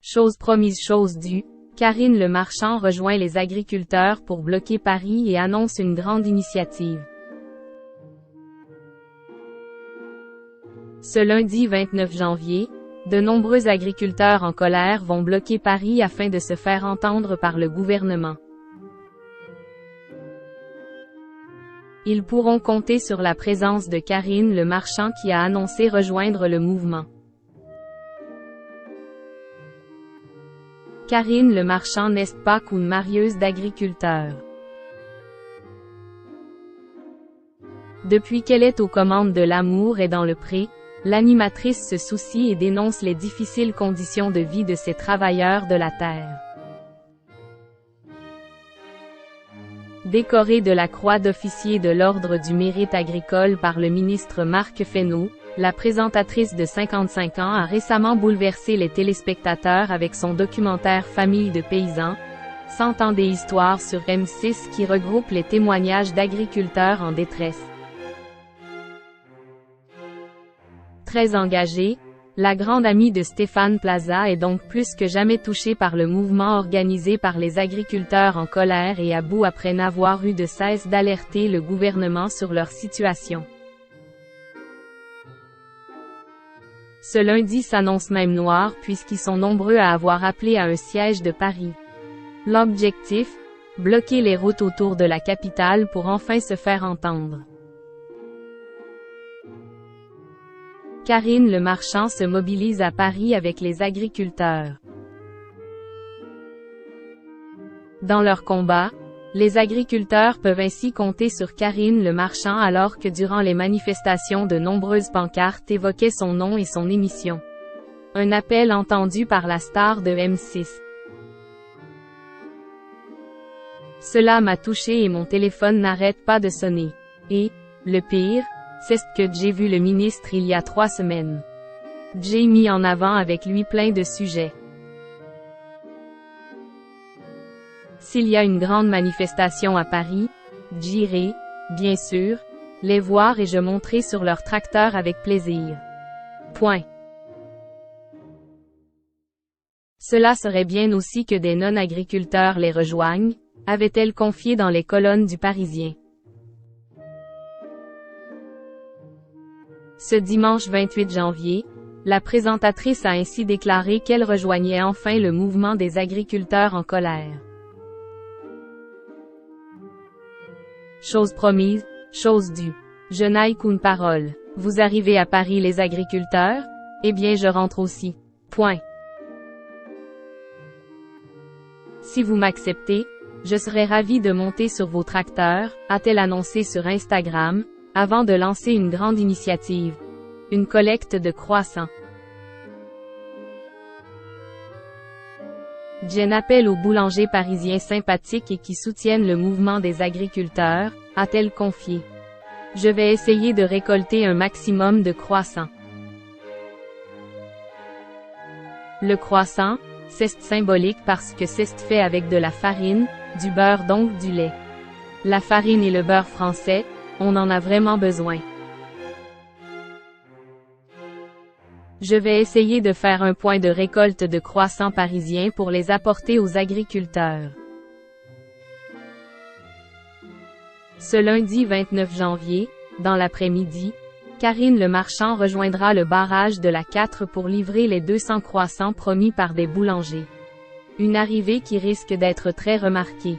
Chose promise chose due, Karine Le Marchand rejoint les agriculteurs pour bloquer Paris et annonce une grande initiative. Ce lundi 29 janvier, de nombreux agriculteurs en colère vont bloquer Paris afin de se faire entendre par le gouvernement. Ils pourront compter sur la présence de Karine Le Marchand qui a annoncé rejoindre le mouvement. Karine Le Marchand n'est pas qu'une marieuse d'agriculteurs. Depuis qu'elle est aux commandes de L'Amour et dans le Pré, l'animatrice se soucie et dénonce les difficiles conditions de vie de ces travailleurs de la terre. Décorée de la croix d'officier de l'Ordre du Mérite agricole par le ministre Marc Fesneau, la présentatrice de 55 ans a récemment bouleversé les téléspectateurs avec son documentaire Famille de paysans, 100 ans des histoires sur M6 qui regroupe les témoignages d'agriculteurs en détresse. Très engagée, la grande amie de Stéphane Plaza est donc plus que jamais touchée par le mouvement organisé par les agriculteurs en colère et à bout après n'avoir eu de cesse d'alerter le gouvernement sur leur situation. Ce lundi s'annonce même noir puisqu'ils sont nombreux à avoir appelé à un siège de Paris. L'objectif, bloquer les routes autour de la capitale pour enfin se faire entendre. Karine Le Marchand se mobilise à Paris avec les agriculteurs. Dans leur combat, les agriculteurs peuvent ainsi compter sur Karine Le Marchand alors que durant les manifestations de nombreuses pancartes évoquaient son nom et son émission. Un appel entendu par la star de M6. Cela m'a touché et mon téléphone n'arrête pas de sonner. Et, le pire, c'est ce que j'ai vu le ministre il y a 3 semaines. J'ai mis en avant avec lui plein de sujets. S'il y a une grande manifestation à Paris, j'irai, bien sûr, les voir et je monterai sur leur tracteur avec plaisir. Point. Cela serait bien aussi que des non-agriculteurs les rejoignent, avait-elle confié dans les colonnes du Parisien. Ce dimanche 28 janvier, la présentatrice a ainsi déclaré qu'elle rejoignait enfin le mouvement des agriculteurs en colère. Chose promise, chose due. Je n'aille qu'une parole. Vous arrivez à Paris les agriculteurs? Eh bien je rentre aussi. Point. Si vous m'acceptez, je serai ravie de monter sur vos tracteurs, a-t-elle annoncé sur Instagram, avant de lancer une grande initiative. Une collecte de croissants. Jen appelle aux boulangers parisiens sympathiques et qui soutiennent le mouvement des agriculteurs, a-t-elle confié. Je vais essayer de récolter un maximum de croissants. Le croissant, c'est symbolique parce que c'est fait avec de la farine, du beurre donc du lait. La farine et le beurre français, on en a vraiment besoin. Je vais essayer de faire un point de récolte de croissants parisiens pour les apporter aux agriculteurs. Ce lundi 29 janvier, dans l'après-midi, Karine Le Marchand rejoindra le barrage de la 4 pour livrer les 200 croissants promis par des boulangers. Une arrivée qui risque d'être très remarquée.